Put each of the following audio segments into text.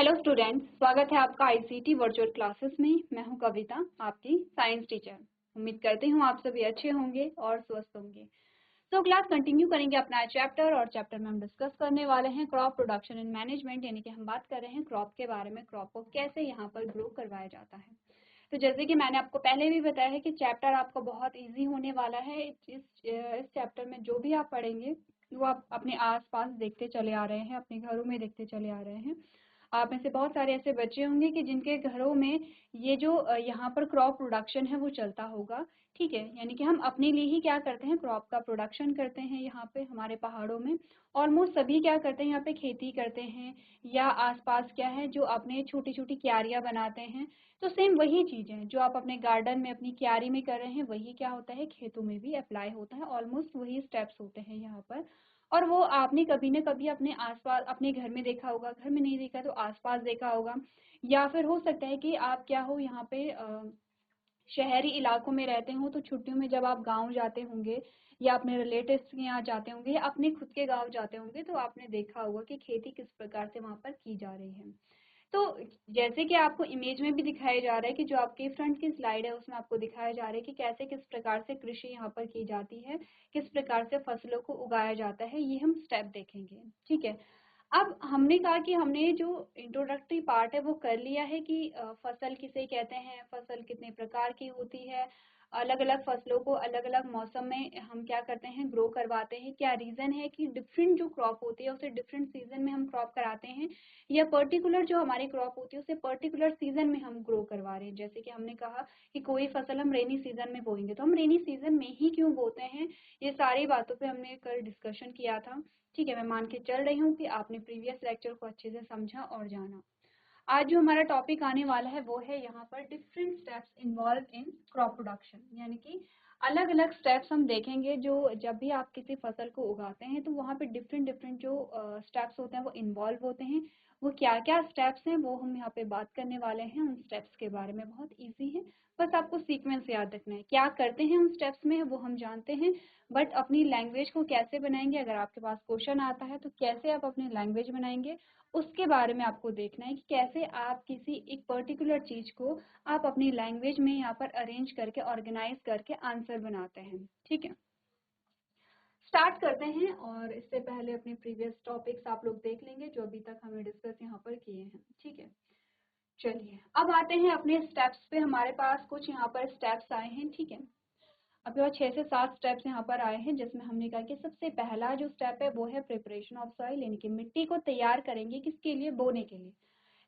Hello students, स्वागत है आपका आईसीटी वर्चुअल क्लासेस में। मैं हूं कविता, आपकी साइंस टीचर। उम्मीद करती हूं आप सभी अच्छे होंगे और स्वस्थ होंगे। तो क्लास कंटिन्यू करेंगे अपना चैप्टर, और चैप्टर में हम डिस्कस करने वाले हैं क्रॉप प्रोडक्शन एंड मैनेजमेंट, यानी कि हम बात कर रहे हैं क्रॉप के बारे में, क्रॉप को कैसे यहाँ पर ग्रो करवाया जाता है। तो जैसे कि मैंने आपको पहले भी बताया है कि चैप्टर आपका बहुत ईजी होने वाला है। इस चैप्टर में जो भी आप पढ़ेंगे वो आप अपने आसपास देखते चले आ रहे हैं, अपने घरों में देखते चले आ रहे हैं। आप में से बहुत सारे ऐसे बच्चे होंगे कि जिनके घरों में ये जो यहाँ पर क्रॉप प्रोडक्शन है वो चलता होगा। ठीक है, यानी कि हम अपने लिए ही क्या करते हैं, क्रॉप का प्रोडक्शन करते हैं। यहाँ पे हमारे पहाड़ों में ऑलमोस्ट सभी क्या करते हैं, यहाँ पे खेती करते हैं, या आसपास क्या है जो अपने छोटी छोटी क्यारियां बनाते हैं। तो सेम वही चीजें जो आप अपने गार्डन में अपनी क्यारी में कर रहे हैं, वही क्या होता है खेतों में भी अप्लाई होता है। ऑलमोस्ट वही स्टेप्स होते हैं यहाँ पर। और वो आपने कभी न कभी अपने आसपास अपने घर में देखा होगा, घर में नहीं देखा तो आसपास देखा होगा, या फिर हो सकता है कि आप क्या हो यहाँ पे शहरी इलाकों में रहते हो, तो छुट्टियों में जब आप गांव जाते होंगे या अपने रिलेटिव्स के यहाँ जाते होंगे या अपने खुद के गांव जाते होंगे, तो आपने देखा होगा कि खेती किस प्रकार से वहां पर की जा रही है। तो जैसे कि आपको इमेज में भी दिखाया जा रहा है कि जो आपके फ्रंट की स्लाइड है उसमें आपको दिखाया जा रहा है कि कैसे किस प्रकार से कृषि यहाँ पर की जाती है, किस प्रकार से फसलों को उगाया जाता है, ये हम स्टेप देखेंगे। ठीक है, अब हमने कहा कि हमने जो इंट्रोडक्टरी पार्ट है वो कर लिया है कि फसल किसे कहते हैं, फसल कितने प्रकार की होती है, अलग अलग फसलों को अलग अलग मौसम में हम क्या करते हैं, ग्रो करवाते हैं, क्या रीजन है कि डिफरेंट जो क्रॉप होती है उसे डिफरेंट सीजन में हम क्रॉप कराते हैं, या पर्टिकुलर जो हमारी क्रॉप होती है उसे पर्टिकुलर सीजन में हम ग्रो करवा रहे हैं। जैसे कि हमने कहा कि कोई फसल हम रेनी सीजन में बोएंगे, तो हम रेनी सीजन में ही क्यों बोते हैं, ये सारी बातों पे हमने कल डिस्कशन किया था। ठीक है, मैं मान के चल रही हूँ कि आपने प्रीवियस लेक्चर को अच्छे से समझा और जाना। आज जो हमारा टॉपिक आने वाला है वो है यहाँ पर different steps involve in crop production, यानी कि अलग अलग स्टेप्स हम देखेंगे जो जब भी आप किसी फसल को उगाते हैं तो वहाँ पे डिफरेंट डिफरेंट जो स्टेप्स होते हैं वो इन्वॉल्व होते हैं। वो क्या क्या स्टेप्स हैं वो हम यहाँ पे बात करने वाले हैं। उन स्टेप्स के बारे में बहुत इजी है, बस आपको सीक्वेंस याद रखना है। क्या करते हैं उन स्टेप्स में वो हम जानते हैं, बट अपनी लैंग्वेज को कैसे बनाएंगे, अगर आपके पास क्वेश्चन आता है तो कैसे आप अपनी लैंग्वेज बनाएंगे, उसके बारे में आपको देखना है कि कैसे आप किसी एक पर्टिकुलर चीज को आप अपनी लैंग्वेज में यहाँ पर अरेंज करके ऑर्गेनाइज करके आंसर बनाते हैं। ठीक है, स्टार्ट करते हैं। और इससे पहले अपने प्रीवियस टॉपिक्स आप लोग देख लेंगे जो अभी तक हमने डिस्कस यहाँ पर किए हैं। ठीक है, चलिए अब आते हैं अपने स्टेप्स पे। हमारे पास कुछ यहाँ पर स्टेप्स आए हैं। ठीक है, अब जो 6 से 7 स्टेप्स यहाँ पर आए हैं, जिसमें हमने कहा कि सबसे पहला जो स्टेप है वो है प्रिपरेशन ऑफ सॉइल, यानी कि मिट्टी को तैयार करेंगे किसके लिए, बोने के लिए।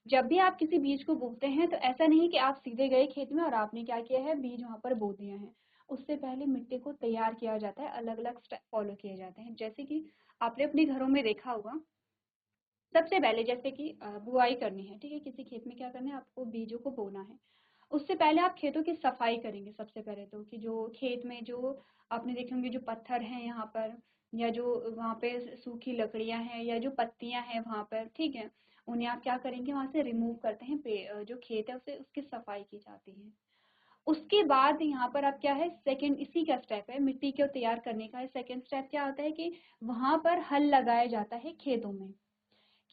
जब भी आप किसी बीज को बोते हैं तो ऐसा नहीं कि आप सीधे गए खेत में और आपने क्या किया है, बीज वहां पर बो दिया है। उससे पहले मिट्टी को तैयार किया जाता है, अलग अलग स्टेप फॉलो किए जाते हैं। जैसे कि आपने अपने घरों में देखा होगा, सबसे पहले जैसे कि बुआई करनी है। ठीक है, किसी खेत में क्या करना है, आपको बीजों को बोना है। उससे पहले आप खेतों की सफाई करेंगे सबसे पहले, तो कि जो खेत में जो आपने देखे होंगे जो पत्थर हैं यहाँ पर, या जो वहाँ पे सूखी लकड़ियां हैं या जो पत्तियां हैं वहाँ पर, ठीक है, उन्हें आप क्या करेंगे, वहां से रिमूव करते हैं। जो खेत है उसे उसकी सफाई की जाती है। उसके बाद यहाँ पर आप क्या है, सेकंड इसी का स्टेप है, मिट्टी को तैयार करने का सेकंड स्टेप क्या होता है कि वहां पर हल लगाया जाता है खेतों में।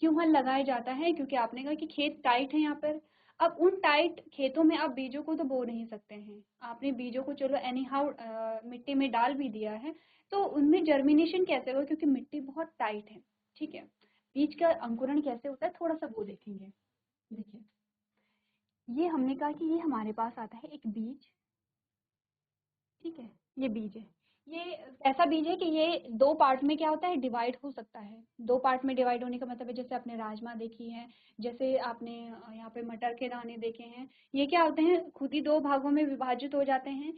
क्यों हल लगाया जाता है, क्योंकि आपने कहा कि खेत टाइट है यहाँ पर। अब उन टाइट खेतों में आप बीजों को तो बो नहीं सकते हैं। आपने बीजों को चलो एनी हाउ मिट्टी में डाल भी दिया है, तो उनमें जर्मिनेशन कैसे होगा, क्योंकि मिट्टी बहुत टाइट है। ठीक है, बीज का अंकुरण कैसे होता है थोड़ा सा वो देखेंगे। देखिए, ये हमने कहा कि ये हमारे पास आता है एक बीज। ठीक है, ये बीज है। ये ऐसा बीज है कि ये दो पार्ट में क्या होता है, डिवाइड हो सकता है। दो पार्ट में डिवाइड होने का मतलब है, जैसे आपने राजमा देखी है, जैसे आपने यहाँ पे मटर के दाने देखे हैं, ये क्या होते हैं, खुद ही दो भागों में विभाजित हो जाते हैं।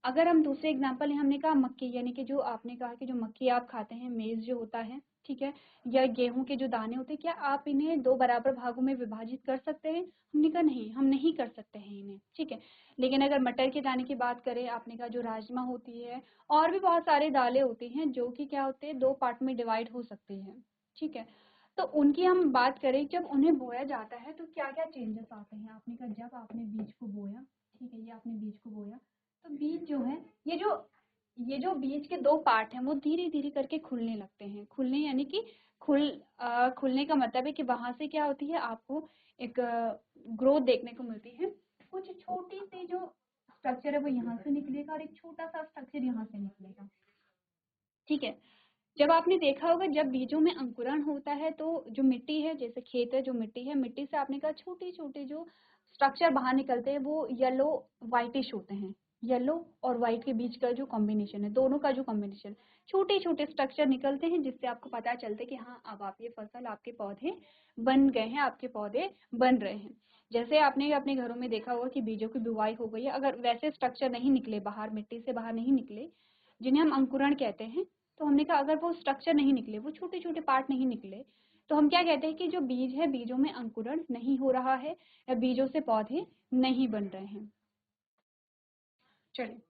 अगर हम दूसरे एग्जांपल, हमने कहा मक्की, यानी कि जो आपने कहा कि जो मक्की आप खाते हैं, मेज जो होता है, ठीक है, या गेहूं के जो दाने होते हैं, क्या आप इन्हें दो बराबर भागों में विभाजित कर सकते हैं? हमने कहा नहीं, हम नहीं कर सकते हैं इन्हें। ठीक है, लेकिन अगर मटर के दाने की बात करें, आपने कहा जो राजमा होती है, और भी बहुत सारे दालें होती हैं जो कि क्या होते हैं, दो पार्ट में डिवाइड हो सकती है। ठीक है, तो उनकी हम बात करें, जब उन्हें बोया जाता है तो क्या क्या चेंजेस आते हैं। आपने कहा जब आपने बीज को बोया, ठीक है, ये आपने बीज को बोया, तो बीज जो है, ये जो बीज के दो पार्ट हैं वो धीरे धीरे करके खुलने लगते हैं। खुलने यानी कि खुलने का मतलब है कि वहाँ से क्या होती है, आपको एक ग्रोथ देखने को मिलती है। कुछ छोटी सी जो स्ट्रक्चर है वो यहाँ से निकलेगा और एक छोटा सा स्ट्रक्चर यहाँ से निकलेगा, ठीक है। जब आपने देखा होगा जब बीजों में अंकुरण होता है तो जो मिट्टी है, जैसे खेत है, जो मिट्टी है, मिट्टी से आपने कहा छोटे छोटे जो स्ट्रक्चर बाहर निकलते हैं वो येलो व्हाइटिश होते हैं। येलो और व्हाइट के बीच का जो कॉम्बिनेशन है, दोनों का जो कॉम्बिनेशन, छोटे छोटे स्ट्रक्चर निकलते हैं जिससे आपको पता चलता है कि हाँ अब आप ये फसल, आपके पौधे बन गए हैं, आपके पौधे बन रहे हैं। जैसे आपने अपने घरों में देखा होगा कि बीजों की बुवाई हो गई है, अगर वैसे स्ट्रक्चर नहीं निकले बाहर, मिट्टी से बाहर नहीं निकले, जिन्हें हम अंकुरण कहते हैं, तो हमने कहा अगर वो स्ट्रक्चर नहीं निकले, वो छोटे छोटे पार्ट नहीं निकले, तो हम क्या कहते हैं कि जो बीज है, बीजों में अंकुरण नहीं हो रहा है या बीजों से पौधे नहीं बन रहे हैं। चलिए,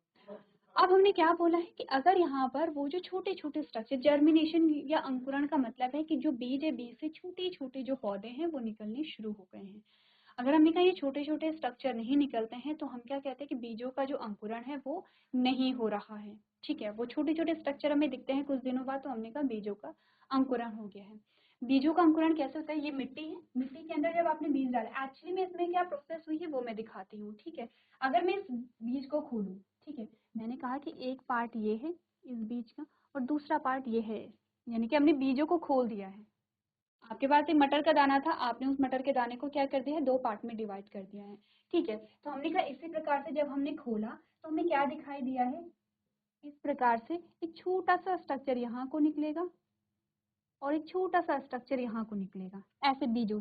अब हमने क्या बोला है कि अगर यहाँ पर वो जो छोटे छोटे स्ट्रक्चर, जर्मिनेशन या अंकुरण का मतलब है कि जो बीज है, बीज से छोटे छोटे जो पौधे हैं वो निकलने शुरू हो गए हैं। अगर हमने कहा ये छोटे छोटे स्ट्रक्चर नहीं निकलते हैं तो हम क्या कहते हैं कि बीजों का जो अंकुरण है वो नहीं हो रहा है, ठीक है। वो छोटे छोटे स्ट्रक्चर हमें दिखते हैं कुछ दिनों बाद, तो हमने कहा बीजों का अंकुरण हो गया है। बीजों का अंकुरण कैसे होता है, ये मिट्टी है, मिट्टी के अंदर जब आपने बीज डाला, एक्चुअली में इसमें क्या प्रोसेस हुई है वो मैं दिखाती हूँ, ठीक है। अगर मैं इस बीज को खोलूँ, ठीक है, मैंने कहा कि एक पार्ट ये है इस बीज का और दूसरा पार्ट ये है, यानी कि हमने बीजों को खोल दिया है। आपके पास एक मटर का दाना था, आपने उस मटर के दाने को क्या कर दिया है, दो पार्ट में डिवाइड कर दिया है, ठीक है। तो हमने कहा इसी प्रकार से जब हमने खोला तो हमें क्या दिखाई दिया है, इस प्रकार से एक छोटा सा स्ट्रक्चर यहाँ को निकलेगा और एक छोटा सा स्ट्रक्चर यहाँ को निकलेगा, ऐसे बीजों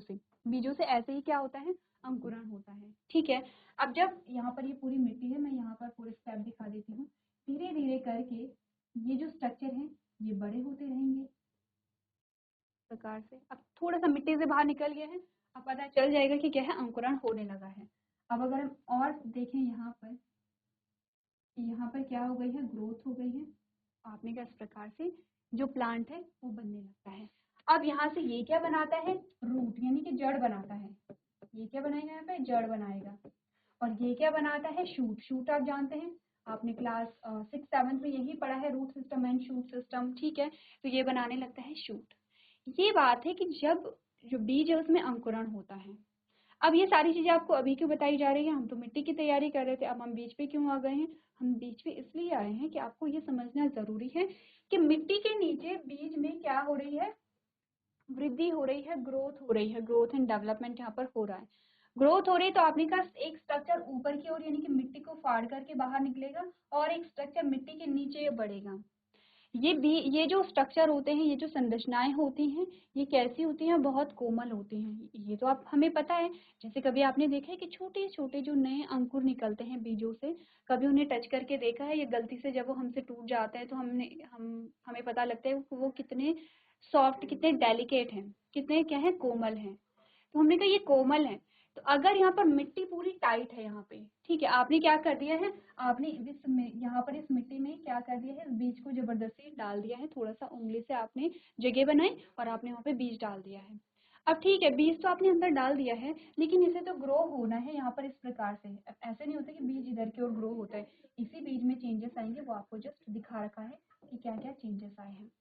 से ऐसे ही क्या होता है, अंकुरण होता है, ठीक है। अब जब यहाँ पर ये पूरी मिट्टी है, मैं यहाँ पर पूरे स्टेप दिखा देती हूँ, धीरे धीरे करके ये जो स्ट्रक्चर है ये बड़े होते रहेंगे प्रकार से। अब थोड़ा सा मिट्टी से बाहर निकल गया है, अब पता चल जाएगा कि क्या है, अंकुरण होने लगा है। अब अगर हम और देखें यहाँ पर क्या हो गई है, ग्रोथ हो गई है। आपने कहा इस प्रकार से जो प्लांट है वो बनने लगता है। अब यहाँ से ये क्या बनाता है, रूट, यानी कि जड़ बनाता है। ये क्या बनाएगा, यहाँ पे जड़ बनाएगा। और ये क्या बनाता है, शूट। शूट आप जानते हैं, आपने क्लास 6th 7th में यही पढ़ा है, root system and shoot system, ठीक है। तो ये बनाने लगता है शूट। ये बात है कि जब जो बीज है उसमें अंकुरण होता है। अब ये सारी चीजें आपको अभी क्यों बताई जा रही है, हम तो मिट्टी की तैयारी कर रहे थे, अब हम बीज पे क्यों आ गए हैं। हम बीज पे इसलिए आए हैं कि आपको ये समझना जरूरी है कि मिट्टी के नीचे बीज में क्या हो रही है, वृद्धि हो रही है, ग्रोथ हो रही है, ग्रोथ एंड डेवलपमेंट यहाँ पर हो रहा है। ग्रोथ हो रही है तो आपने कहा एक स्ट्रक्चर ऊपर की ओर, यानी कि मिट्टी को फाड़ करके बाहर निकलेगा और एक स्ट्रक्चर मिट्टी के नीचे बढ़ेगा। ये जो स्ट्रक्चर होते हैं, ये जो संरचनाएं होती हैं, ये कैसी होती हैं, बहुत कोमल होती हैं। ये तो आप हमें पता है। जैसे कभी आपने देखा है कि छोटे छोटे जो नए अंकुर निकलते हैं बीजों से, कभी उन्हें टच करके देखा है, या गलती से जब वो हमसे टूट जाता है तो हमें पता लगता है कि वो कितने सॉफ्ट, कितने डेलिकेट हैं, कितने क्या है, कोमल हैं। तो हमने कहा ये कोमल है। तो अगर यहाँ पर मिट्टी पूरी टाइट है यहाँ पे, ठीक है, आपने क्या कर दिया है, आपने यहाँ पर इस मिट्टी में क्या कर दिया है, इस बीज को जबरदस्ती डाल दिया है, थोड़ा सा उंगली से आपने जगह बनाई और आपने वहाँ पे बीज डाल दिया है। अब ठीक है, बीज तो आपने अंदर डाल दिया है, लेकिन इसे तो ग्रो होना है यहाँ पर इस प्रकार से। अब ऐसे नहीं होता कि बीज इधर की ओर ग्रो होता है, इसी बीज में चेंजेस आएंगे, वो आपको जस्ट दिखा रखा है कि क्या क्या चेंजेस आए हैं।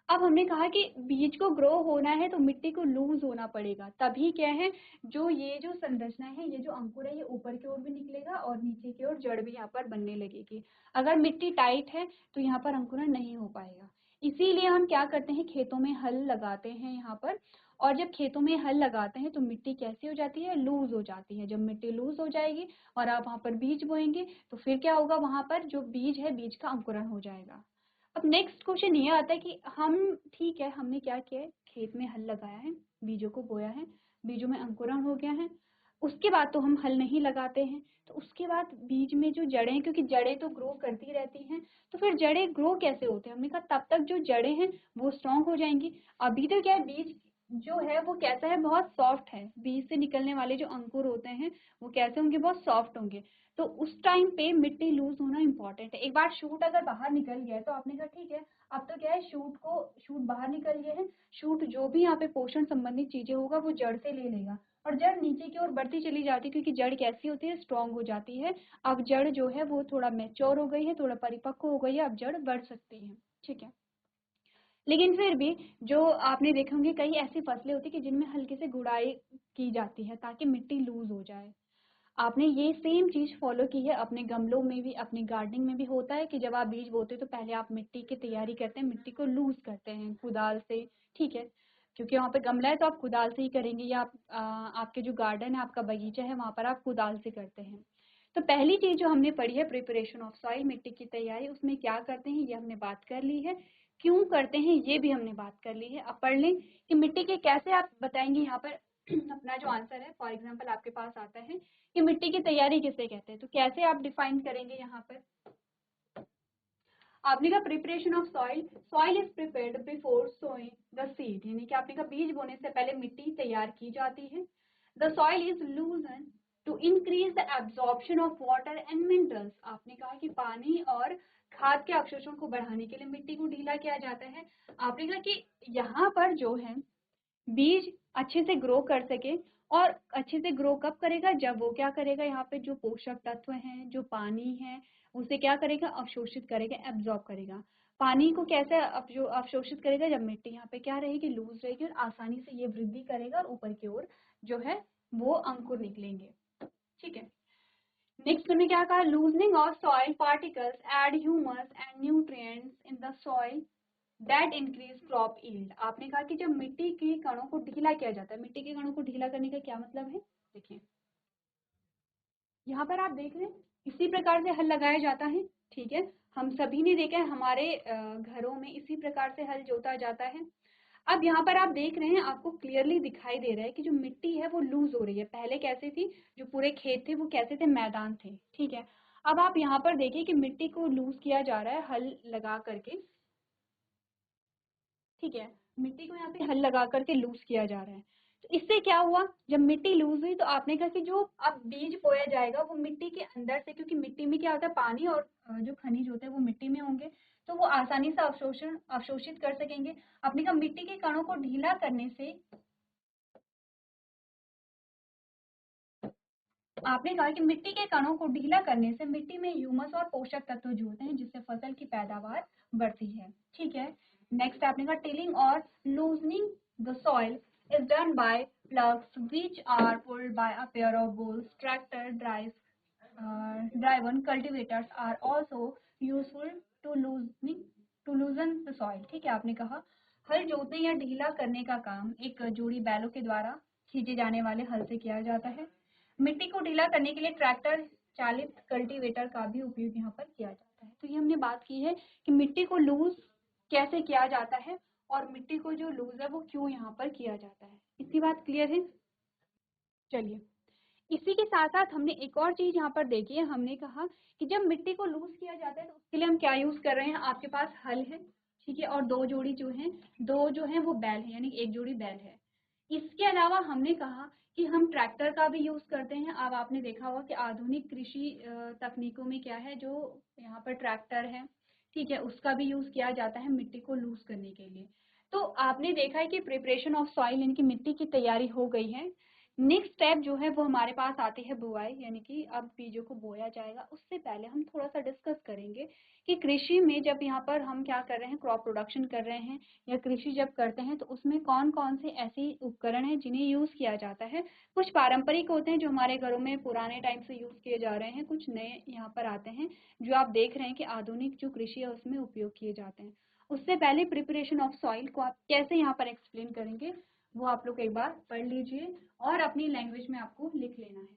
अब हमने कहा कि बीज को ग्रो होना है तो मिट्टी को लूज होना पड़ेगा, तभी क्या है, ये जो संरचना है, ये जो अंकुर है, ये ऊपर की ओर भी निकलेगा और नीचे की ओर जड़ भी यहाँ पर बनने लगेगी। अगर मिट्टी टाइट है तो यहाँ पर अंकुरण नहीं हो पाएगा। इसीलिए हम क्या करते हैं, खेतों में हल लगाते हैं यहाँ पर। और जब खेतों में हल लगाते हैं तो मिट्टी कैसी हो जाती है, लूज हो जाती है। जब मिट्टी लूज हो जाएगी और आप वहाँ पर बीज बोएंगे तो फिर क्या होगा, वहाँ पर जो बीज है, बीज का अंकुरण हो जाएगा। अब नेक्स्ट क्वेश्चन ये आता है कि हम, ठीक है, हमने क्या किया है, खेत में हल लगाया है, बीजों को बोया है, बीजों में अंकुरण हो गया है, उसके बाद तो हम हल नहीं लगाते हैं। तो उसके बाद बीज में जो जड़ें हैं, क्योंकि जड़ें तो ग्रो करती रहती हैं, तो फिर जड़ें ग्रो कैसे होते हैं, हमने कहा तब तक जो जड़ें हैं वो स्ट्रांग हो जाएंगी। अभी तो क्या है, बीज जो है वो कैसा है, बहुत सॉफ्ट है। बीज से निकलने वाले जो अंकुर होते हैं वो कैसे होंगे, बहुत सॉफ्ट होंगे। तो उस टाइम पे मिट्टी लूज होना इम्पोर्टेंट है। एक बार शूट अगर बाहर निकल गया है तो आपने कहा ठीक है, अब तो क्या है, शूट बाहर निकल गया है, शूट जो भी यहाँ पे पोषण संबंधित चीजें होगा वो जड़ से ले लेगा और जड़ नीचे की ओर बढ़ती चली जाती है, क्योंकि जड़ कैसी होती है, स्ट्रांग हो जाती है। अब जड़ जो है वो थोड़ा मैच्योर हो गई है, थोड़ा परिपक्व हो गई है, अब जड़ बढ़ सकती है, ठीक है। लेकिन फिर भी जो आपने देखे होंगे कई ऐसी फसलें होती है कि जिनमें हल्के से गुड़ाई की जाती है ताकि मिट्टी लूज हो जाए। आपने ये सेम चीज फॉलो की है अपने गमलों में भी, अपनी गार्डनिंग में भी होता है कि जब आप बीज बोते हो तो पहले आप मिट्टी की तैयारी करते हैं, मिट्टी को लूज करते हैं कुदाल से, ठीक है, क्योंकि वहाँ पे गमला है तो आप कुदाल से ही करेंगे, या आप आपके जो गार्डन है, आपका बगीचा है, वहाँ पर आप कुदाल से करते हैं। तो पहली चीज जो हमने पढ़ी है प्रिपरेशन ऑफ सॉइल, मिट्टी की तैयारी, उसमें क्या करते हैं ये हमने बात कर ली है, क्यों करते हैं ये भी हमने बात कर ली है। अब पढ़ लें कि मिट्टी के कैसे आप बताएंगे यहाँ पर अपना जो आंसर है, फॉर एग्जाम्पल आपके पास आता है कि मिट्टी की तैयारी किसे कहते हैं, तो कैसे आप डिफाइन करेंगे यहाँ पर। आपने कहा preparation of soil, soil is prepared before sowing the seed, यानी कि आपने कहा बीज बोने से पहले मिट्टी तैयार की जाती है। The soil is loosen to increase the absorption of water and minerals, आपने कहा कि पानी और खाद के अवशोषण को बढ़ाने के लिए मिट्टी को ढीला किया जाता है। आपने कहा कि यहाँ पर जो है बीज अच्छे से ग्रो कर सके, और अच्छे से ग्रो कब करेगा, जब वो क्या करेगा, यहाँ पे जो पोषक तत्व हैं, जो पानी है, उसे क्या करेगा, अवशोषित करेगा, एब्जॉर्ब करेगा। पानी को कैसे अवशोषित करेगा, जब मिट्टी यहाँ पे क्या रहेगी, लूज रहेगी, और आसानी से ये वृद्धि करेगा और ऊपर की ओर जो है वो अंकुर निकलेंगे। ठीक है, नेक्स्ट में क्या कहा, loosening of soil particles add humus and nutrients in the soil that increase crop yield. आपने कहा कि जब मिट्टी के कणों को ढीला किया जाता है, मिट्टी के कणों को ढीला करने का क्या मतलब है, देखिए यहाँ पर आप देख रहे हैं इसी प्रकार से हल लगाया जाता है, ठीक है, हम सभी ने देखा है हमारे घरों में इसी प्रकार से हल जोता जाता है। अब यहाँ पर आप देख रहे हैं, आपको क्लियरली दिखाई दे रहा है कि जो मिट्टी है वो लूज हो रही है, पहले कैसे थी, जो पूरे खेत थे वो कैसे थे, मैदान थे, ठीक है। अब आप यहाँ पर देखिए कि मिट्टी को लूज किया जा रहा है हल लगा करके, ठीक है, मिट्टी को यहाँ पे हल लगा करके लूज किया जा रहा है। तो इससे क्या हुआ, जब मिट्टी लूज हुई तो आपने कहा कि जो अब बीज बोया जाएगा वो मिट्टी के अंदर से, क्योंकि मिट्टी में क्या होता है, पानी और जो खनिज होते हैं वो मिट्टी में होंगे, तो वो आसानी से अवशोषित कर सकेंगे। आपने कहा मिट्टी के कणों को ढीला करने से, आपने कहा कि मिट्टी के कणों को ढीला करने से मिट्टी में ह्यूमस और पोषक तत्व जुड़ते हैं, जिससे फसल की पैदावार बढ़ती है, ठीक है। नेक्स्ट आपने कहा टिलिंग और loosening the soil is done by plugs which are pulled by a pair of bulls. Tractor driven cultivators are also useful to loosen the soil. ठीक है, आपने कहा हल जोतने या ढीला करने का काम एक जोड़ी बैलों के द्वारा खींचे जाने वाले हल से किया जाता है। मिट्टी को ढीला करने के लिए ट्रैक्टर चालित कल्टीवेटर का भी उपयोग यहाँ पर किया जाता है। तो ये हमने बात की है कि मिट्टी को लूज कैसे किया जाता है, और मिट्टी को जो लूज है वो क्यों यहाँ पर किया जाता है। इतनी बात क्लियर है। चलिए, इसी के साथ साथ हमने एक और चीज यहाँ पर देखी है, हमने कहा कि जब मिट्टी को लूज किया जाता है तो उसके लिए हम क्या यूज कर रहे हैं, आपके पास हल है, ठीक है, और दो जोड़ी जो है, दो जो है वो बैल है, यानी एक जोड़ी बैल है। इसके अलावा हमने कहा कि हम ट्रैक्टर का भी यूज करते हैं। अब आपने देखा होगा कि आधुनिक कृषि तकनीकों में क्या है, जो यहाँ पर ट्रैक्टर है, ठीक है, उसका भी यूज किया जाता है मिट्टी को लूज करने के लिए। तो आपने देखा है कि प्रिपरेशन ऑफ सॉइल यानी कि मिट्टी की तैयारी हो गई है। नेक्स्ट स्टेप जो है वो हमारे पास आती है बुआई, यानी कि अब बीजों को बोया जाएगा। उससे पहले हम थोड़ा सा डिस्कस करेंगे कि कृषि में जब यहाँ पर हम क्या कर रहे हैं, क्रॉप प्रोडक्शन कर रहे हैं या कृषि जब करते हैं तो उसमें कौन कौन से ऐसे उपकरण हैं जिन्हें यूज किया जाता है। कुछ पारंपरिक होते हैं जो हमारे घरों में पुराने टाइम से यूज किए जा रहे हैं, कुछ नए यहाँ पर आते हैं जो आप देख रहे हैं कि आधुनिक जो कृषि है उसमें उपयोग किए जाते हैं। उससे पहले प्रिपरेशन ऑफ सॉइल को आप कैसे यहाँ पर एक्सप्लेन करेंगे वो आप लोग एक बार पढ़ लीजिए और अपनी लैंग्वेज में आपको लिख लेना है।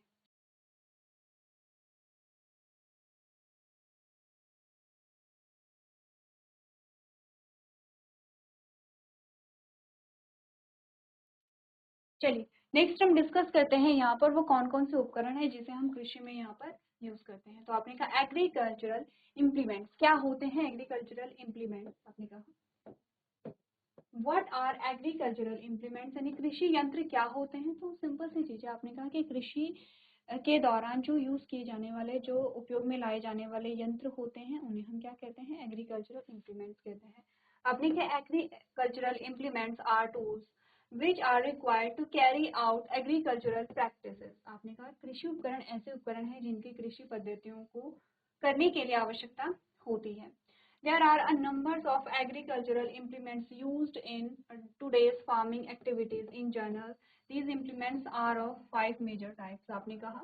चलिए, नेक्स्ट हम डिस्कस करते हैं यहाँ पर वो कौन कौन से उपकरण है जिसे हम कृषि में यहाँ पर यूज करते हैं। तो आपने कहा एग्रीकल्चरल इम्प्लीमेंट्स, क्या होते हैं एग्रीकल्चरल इम्प्लीमेंट्स, आपने कहा व्हाट आर एग्रीकल्चरल इम्प्लीमेंट्स, यानी कृषि यंत्र क्या होते हैं। तो सिंपल सी चीज है, आपने कहा कि कृषि के दौरान जो यूज किए जाने वाले, जो उपयोग में लाए जाने वाले यंत्र होते हैं उन्हें हम क्या कहते हैं, एग्रीकल्चरल इम्प्लीमेंट्स कहते हैं। आपने कहा agricultural implements are tools which are required to carry out agricultural practices। आपने कहा कृषि उपकरण ऐसे उपकरण हैं जिनकी कृषि पद्धतियों को करने के लिए आवश्यकता होती है। There are a numbers of agricultural implements used in today's farming activities in journals. These implements are of 5 major types. आपने कहा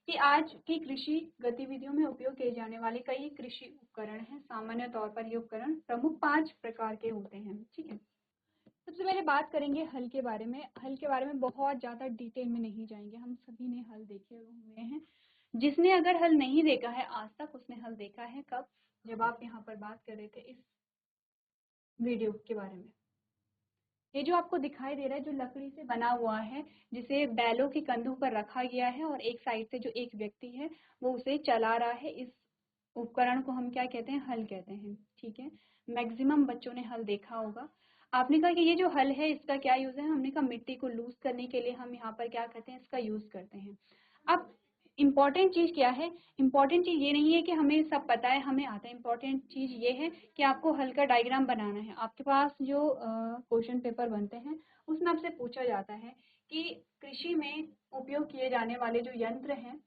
कि आज की कृषि गतिविधियों में उपयोग किए जाने वाले कई कृषि उपकरण हैं। सामान्य तौर पर ये उपकरण प्रमुख 5 प्रकार के होते हैं। ठीक है, सबसे पहले बात करेंगे हल के बारे में। हल के बारे में बहुत ज़्यादा डिटेल में नहीं जाएंगे, हम सभी ने हल देखे हुए हैं। जिसने अगर हल नहीं देखा है आज तक, उसने हल देखा है कब? जब आप यहाँ पर बात कर रहे थे इस वीडियो के बारे में। ये जो आपको दिखाई दे रहा है, जो लकड़ी से बना हुआ है, जिसे बैलों के कंधों पर रखा गया है और एक साइड से जो एक व्यक्ति है वो उसे चला रहा है, इस उपकरण को हम क्या कहते हैं? हल कहते हैं। ठीक है, मैक्सिमम बच्चों ने हल देखा होगा। आपने कहा कि ये जो हल है इसका क्या यूज है? हमने कहा मिट्टी को लूज करने के लिए हम यहाँ पर क्या करते हैं? इसका यूज करते हैं। अब इम्पॉर्टेंट चीज क्या है? इम्पॉर्टेंट चीज ये नहीं है कि हमें सब पता है, हमें आता है। इम्पॉर्टेंट चीज ये है कि आपको हल का डायग्राम बनाना है। आपके पास जो क्वेश्चन पेपर बनते हैं उसमें आपसे पूछा जाता है कि कृषि में उपयोग किए जाने वाले जो यंत्र हैं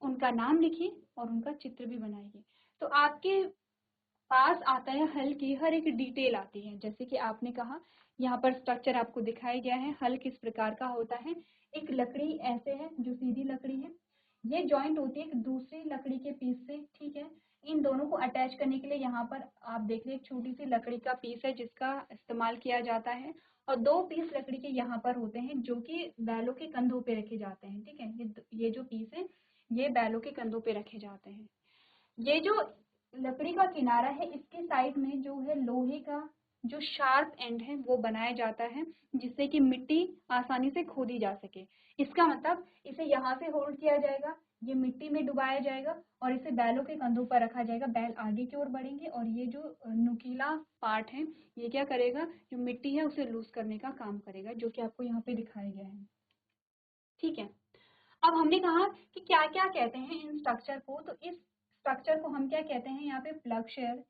उनका नाम लिखिए और उनका चित्र भी बनाइए। तो आपके पास आता है हल की हर एक डिटेल आती है। जैसे कि आपने कहा यहाँ पर स्ट्रक्चर आपको दिखाया गया है, हल किस प्रकार का होता है। एक लकड़ी ऐसे है जो सीधी लकड़ी है, ये जॉइंट होती है एक दूसरी लकड़ी के पीस से। ठीक है, इन दोनों को अटैच करने के लिए यहाँ पर आप देख रहे हैं एक छोटी सी लकड़ी का पीस है जिसका इस्तेमाल किया जाता है, और 2 पीस लकड़ी के यहाँ पर होते हैं जो कि बैलों के कंधों पे रखे जाते हैं। ठीक है, ये जो पीस है ये बैलों के कंधों पे रखे जाते हैं। ये जो लकड़ी का किनारा है इसके साइड में जो है लोहे का जो शार्प एंड है वो बनाया जाता है जिससे कि मिट्टी आसानी से खोदी जा सके। इसका मतलब इसे यहाँ से होल्ड किया जाएगा, ये मिट्टी में डुबाया जाएगा और इसे बैलों के कंधों पर रखा जाएगा। बैल आगे की ओर बढ़ेंगे और ये जो नुकीला पार्ट है ये क्या करेगा? जो मिट्टी है उसे लूज करने का काम करेगा, जो कि आपको यहाँ पे दिखाया गया है। ठीक है, अब हमने कहा कि क्या क्या कहते हैं इन स्ट्रक्चर को। तो इस स्ट्रक्चर को हम क्या कहते हैं? यहाँ पे प्लग शेयर,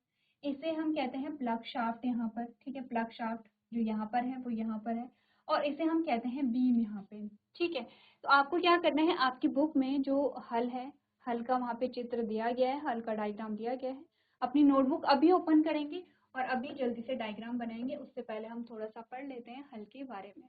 इसे हम कहते हैं प्लग शाफ्ट यहाँ पर। ठीक है, प्लग शाफ्ट जो यहाँ पर है वो यहाँ पर है, और इसे हम कहते हैं बीम यहाँ पे। ठीक है, तो आपको क्या करना है, आपकी बुक में जो हल है, हल का वहाँ पे चित्र दिया गया है, हल का डायग्राम दिया गया है। अपनी नोटबुक अभी ओपन करेंगे और अभी जल्दी से डायग्राम बनाएंगे। उससे पहले हम थोड़ा सा पढ़ लेते हैं हल के बारे में।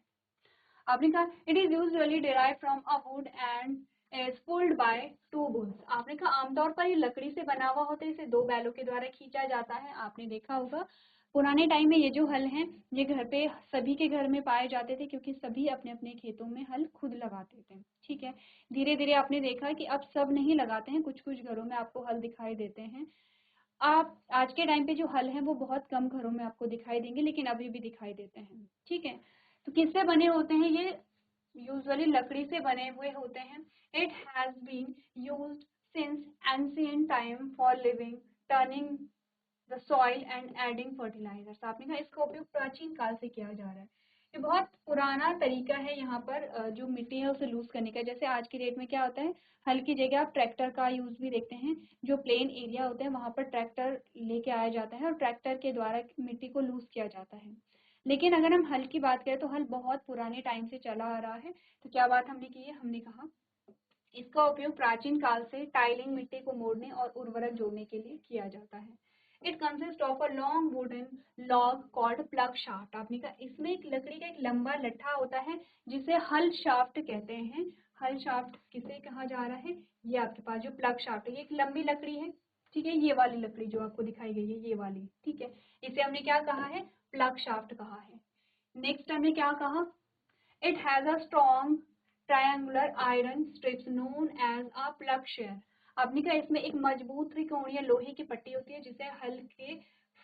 आपने कहा it is usually derive from a would and is pulled bye 2 bulls. आपने कहा आमतौर पर ये लकड़ी से बना हुआ होता है, इसे 2 बैलों के द्वारा खींचा जाता है। आपने देखा होगा पुराने टाइम में ये जो हल हैं ये घर पे सभी के घर में पाए जाते थे क्योंकि सभी अपने अपने खेतों में हल खुद लगाते थे। ठीक है, धीरे धीरे आपने देखा कि अब सब नहीं लगाते हैं, कुछ कुछ घरों में आपको हल दिखाई देते हैं। आप आज के टाइम पे जो हल हैं वो बहुत कम घरों में आपको दिखाई देंगे, लेकिन अभी भी दिखाई देते हैं। ठीक है, तो किससे बने होते हैं ये? यूजुअली लकड़ी से बने हुए होते हैं। It has been used since ancient time for living, turning the soil and adding fertilisers. आपने कहा इसका उपयोग प्राचीन काल से किया जा रहा है। ये बहुत पुराना तरीका है यहाँ पर जो मिट्टी है उसे लूज करने का। जैसे आज की डेट में क्या होता है, हल की जगह आप ट्रैक्टर का यूज भी देखते हैं। जो प्लेन एरिया होता है वहां पर ट्रैक्टर लेके आया जाता है और ट्रैक्टर के द्वारा मिट्टी को लूज किया जाता है। लेकिन अगर हम हल की बात करें तो हल बहुत पुराने टाइम से चला आ रहा है। तो क्या बात हमने की है? हमने कहा इसका उपयोग प्राचीन काल से टाइलिंग, मिट्टी को मोड़ने और उर्वरक जोड़ने के लिए किया जाता है। It consist of a long wooden log called plug shaft. आपने कहा इसमें एक लकड़ी का एक लंबा लट्ठा होता है जिसे हल शाफ्ट कहते हैं। हल शाफ्ट किसे कहा जा रहा है? ये आपके पास जो प्लग शाफ्ट है ये एक लंबी लकड़ी है। ठीक है, ये वाली लकड़ी जो आपको दिखाई गई है ये वाली। ठीक है, इसे हमने क्या कहा है? प्लग शाफ्ट कहा है। नेक्स्ट हमने क्या कहा? It has a strong triangular iron strips known as a plug share. आपने कहा इसमें एक मजबूत त्रिकोणीय लोहे की पट्टी होती है जिसे हल के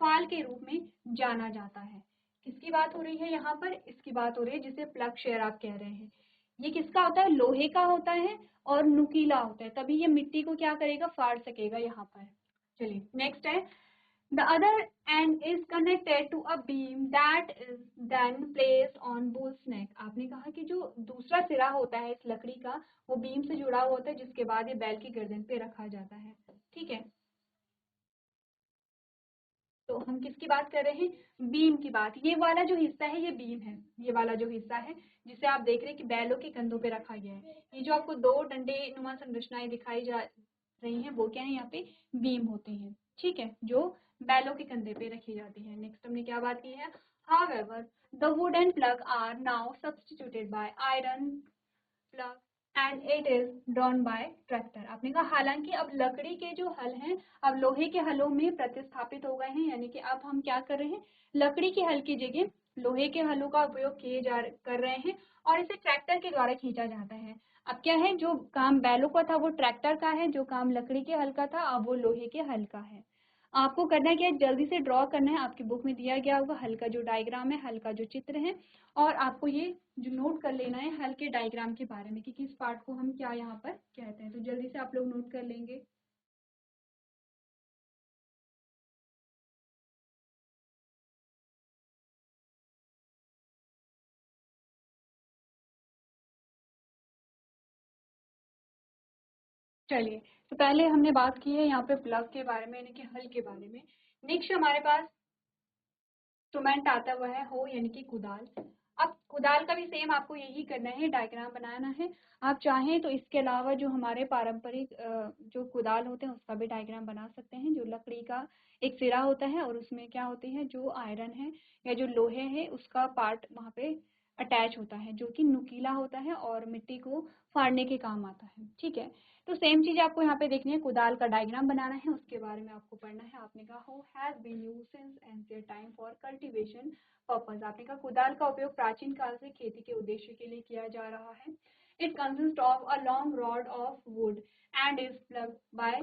फाल के रूप में जाना जाता है। किसकी बात हो रही है यहाँ पर? इसकी बात हो रही है जिसे प्लग शेयर आप कह रहे हैं। ये किसका होता है? लोहे का होता है और नुकीला होता है, तभी ये मिट्टी को क्या करेगा? फाड़ सकेगा यहाँ पर। चलिए नेक्स्ट है, the other end is connected to a beam that is then placed on bull's neck. आपने कहा कि जो दूसरा सिरा होता है इस लकड़ी का वो बीम से जुड़ा हुआ होता है जिसके बाद ये बैल की गर्दन पे रखा जाता है। ठीक है, तो हम किसकी बात कर रहे हैं? बीम की बात। ये वाला जो हिस्सा है ये बीम है, ये वाला जो हिस्सा है जिसे आप देख रहे हैं कि बैलों के कंधों पे रखा गया है। ये जो आपको 2 डंडे नुमा संरचनाएं दिखाई रही हैं वो क्या है यहाँ पे बीम होते हैं, ठीक है, जो बैलों के कंधे पे रखी जाती है। नेक्स्ट हमने क्या बात की है, however the wooden plug are now substituted by iron plug and it is drawn by tractor। आपने कहा हालांकि अब लकड़ी के जो हल हैं अब लोहे के हलों में प्रतिस्थापित हो गए हैं, यानी कि अब हम क्या कर रहे हैं, लकड़ी के हल की जगह लोहे के हलों का उपयोग कर रहे हैं और इसे ट्रैक्टर के द्वारा खींचा जाता है। अब क्या है, जो काम बैलों का था वो ट्रैक्टर का है, जो काम लकड़ी के हल का था अब वो लोहे के हल का है। आपको करना क्या है, जल्दी से ड्रॉ करना है, आपकी बुक में दिया गया होगा हल का जो डायग्राम है, हल का जो चित्र है, और आपको ये जो नोट कर लेना है हल के डायग्राम के बारे में कि किस पार्ट को हम क्या यहाँ पर कहते हैं। तो जल्दी से आप लोग नोट कर लेंगे। चलिए, तो पहले हमने बात की है यहाँ पे प्लग के बारे में, यानी कि हल के बारे में। नेक्स्ट हमारे पास इंस्ट्रूमेंट आता हुआ है हो, यानी कि कुदाल। अब कुदाल का भी सेम आपको यही करना है, डायग्राम बनाना है। आप चाहें तो इसके अलावा जो हमारे पारंपरिक जो कुदाल होते हैं उसका भी डायग्राम बना सकते हैं, जो लकड़ी का एक सिरा होता है और उसमें क्या होती है, जो आयरन है या जो लोहे है उसका पार्ट वहाँ पे अटैच होता है, जो कि नुकीला होता है और मिट्टी को फाड़ने के काम आता है, ठीक है। तो सेम चीज आपको यहाँ पे देखनी है, कुदाल का डायग्राम बनाना है, उसके बारे में आपको पढ़ना है। आपने कहा who has been used since ancient time for cultivation purpose. आपने कहा कुदाल का उपयोग प्राचीन काल से खेती के उद्देश्य के लिए किया जा रहा है। It consist of a long rod of would and is plug by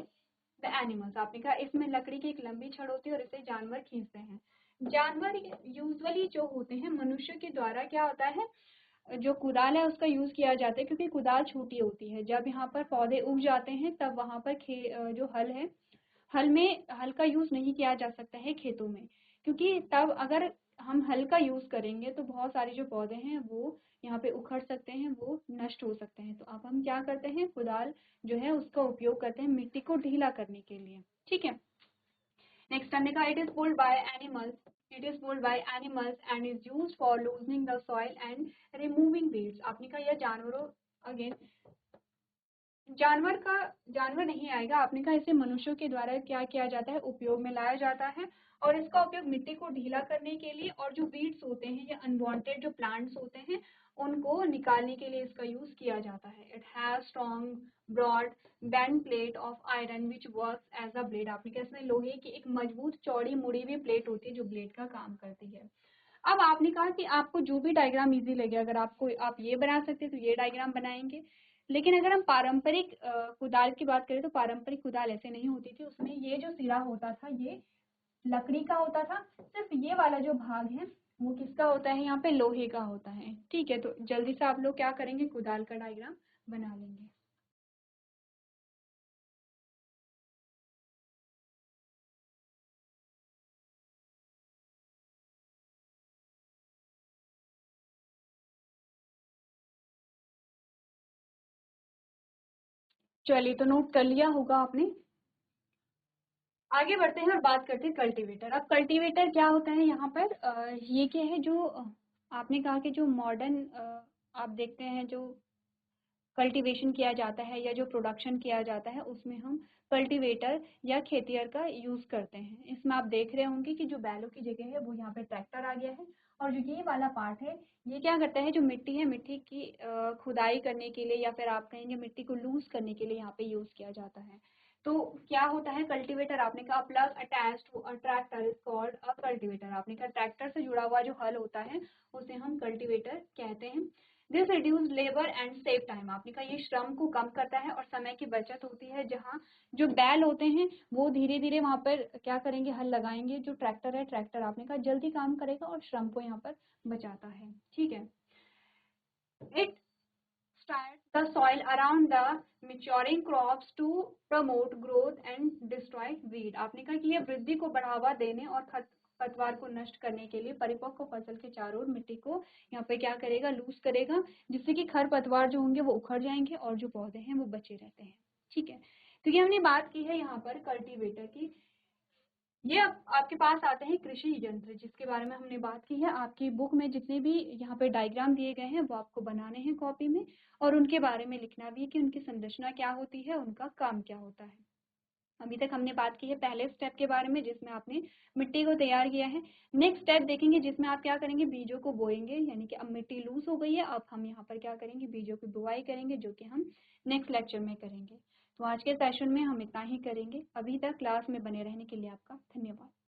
the animals. आपने कहा इसमें लकड़ी की एक लंबी छड़ होती है और इसे जानवर खींचते हैं। जानवर यूजुअली जो होते हैं मनुष्य के द्वारा क्या होता है, जो कुदाल है उसका यूज किया जाता है, क्योंकि कुदाल छोटी होती है। जब यहाँ पर पौधे उग जाते हैं तब वहां पर जो हल है, हल में हल का यूज नहीं किया जा सकता है खेतों में, क्योंकि तब अगर हम हल का यूज करेंगे तो बहुत सारे जो पौधे हैं वो यहाँ पे उखड़ सकते हैं, वो नष्ट हो सकते हैं। तो अब हम क्या करते हैं, कुदाल जो है उसका उपयोग करते हैं मिट्टी को ढीला करने के लिए, ठीक है। नेक्स्ट हमने कहा it is pulled by animals, it is pulled by animals and is used for loosening the soil and removing weeds. आपने कहा यह जानवरों, अगेन जानवर नहीं आएगा, आपने कहा इसे मनुष्यों के द्वारा क्या किया जाता है, उपयोग में लाया जाता है और इसका उपयोग मिट्टी को ढीला करने के लिए और जो वीड्स होते हैं या अनवांटेड जो प्लांट्स होते हैं उनको निकालने के लिए इसका यूज किया जाता है। It has strong broad bend plate of iron which works as a blade. आपने कहा इसमें लोहे की एक मजबूत चौड़ी मुड़ी हुई प्लेट होती है जो ब्लेड का काम करती है। अब आपने कहा कि आपको जो भी डायग्राम इजी लगे, अगर आपको आप ये बना सकते हैं तो ये डायग्राम बनाएंगे। लेकिन अगर हम पारंपरिक कुदाल की बात करें तो पारंपरिक कुदाल ऐसे नहीं होती थी, उसमें ये जो सिरा होता था ये लकड़ी का होता था, सिर्फ ये वाला जो भाग है वो किसका होता है, यहाँ पे लोहे का होता है, ठीक है। तो जल्दी से आप लोग क्या करेंगे, कुदाल का डायग्राम बना लेंगे। चलिए, तो नोट कर लिया होगा आपने। आगे बढ़ते हैं और बात करते हैं कल्टीवेटर। अब कल्टीवेटर क्या होता है यहाँ पर, ये क्या है, जो आपने कहा कि जो मॉडर्न आप देखते हैं जो कल्टीवेशन किया जाता है या जो प्रोडक्शन किया जाता है उसमें हम कल्टीवेटर या खेतिहर का यूज करते हैं। इसमें आप देख रहे होंगे कि जो बैलों की जगह है वो यहाँ पे ट्रैक्टर आ गया है और जो ये वाला पार्ट है ये क्या करता है, जो मिट्टी है मिट्टी की खुदाई करने के लिए या फिर आप कहेंगे मिट्टी को लूज करने के लिए यहाँ पे यूज किया जाता है। तो क्या होता है कल्टीवेटर, आपने कहा plug attach to a tractor is called a cultivator. आपने कहा ट्रैक्टर से जुड़ा हुआ जो हल होता है उसे हम कल्टीवेटर कहते हैं। This reduce labour and save time. आपने कहा ये श्रम को कम करता है और समय की बचत होती है। जहाँ जो बैल होते हैं वो धीरे धीरे वहां पर क्या करेंगे, हल लगाएंगे। जो ट्रैक्टर है, ट्रैक्टर आपने कहा जल्दी काम करेगा और श्रम को यहाँ पर बचाता है, ठीक है। It starts the soil around the maturing crops to promote growth and destroy weed। आपने कहा कि ये वृद्धि को बढ़ावा देने और खरपतवार को नष्ट करने के लिए परिपक्व फसल के चारों ओर मिट्टी को यहाँ पे क्या करेगा, लूज करेगा, जिससे कि खरपतवार जो होंगे वो उखड़ जाएंगे और जो पौधे हैं वो बचे रहते हैं, ठीक है। तो ये हमने बात की है यहाँ पर कल्टीवेटर की। ये आपके पास आते हैं कृषि यंत्र, जिसके बारे में हमने बात की है। आपकी बुक में जितने भी यहाँ पे डायग्राम दिए गए हैं वो आपको बनाने हैं कॉपी में, और उनके बारे में लिखना भी है कि उनकी संरचना क्या होती है, उनका काम क्या होता है। अभी तक हमने बात की है पहले स्टेप के बारे में, जिसमें आपने मिट्टी को तैयार किया है। नेक्स्ट स्टेप देखेंगे जिसमें आप क्या करेंगे, बीजों को बोएंगे, यानी कि अब मिट्टी लूज हो गई है, अब हम यहाँ पर क्या करेंगे, बीजों की बुआई करेंगे, जो कि हम नेक्स्ट लेक्चर में करेंगे। तो आज के सेशन में हम इतना ही करेंगे। अभी तक क्लास में बने रहने के लिए आपका धन्यवाद।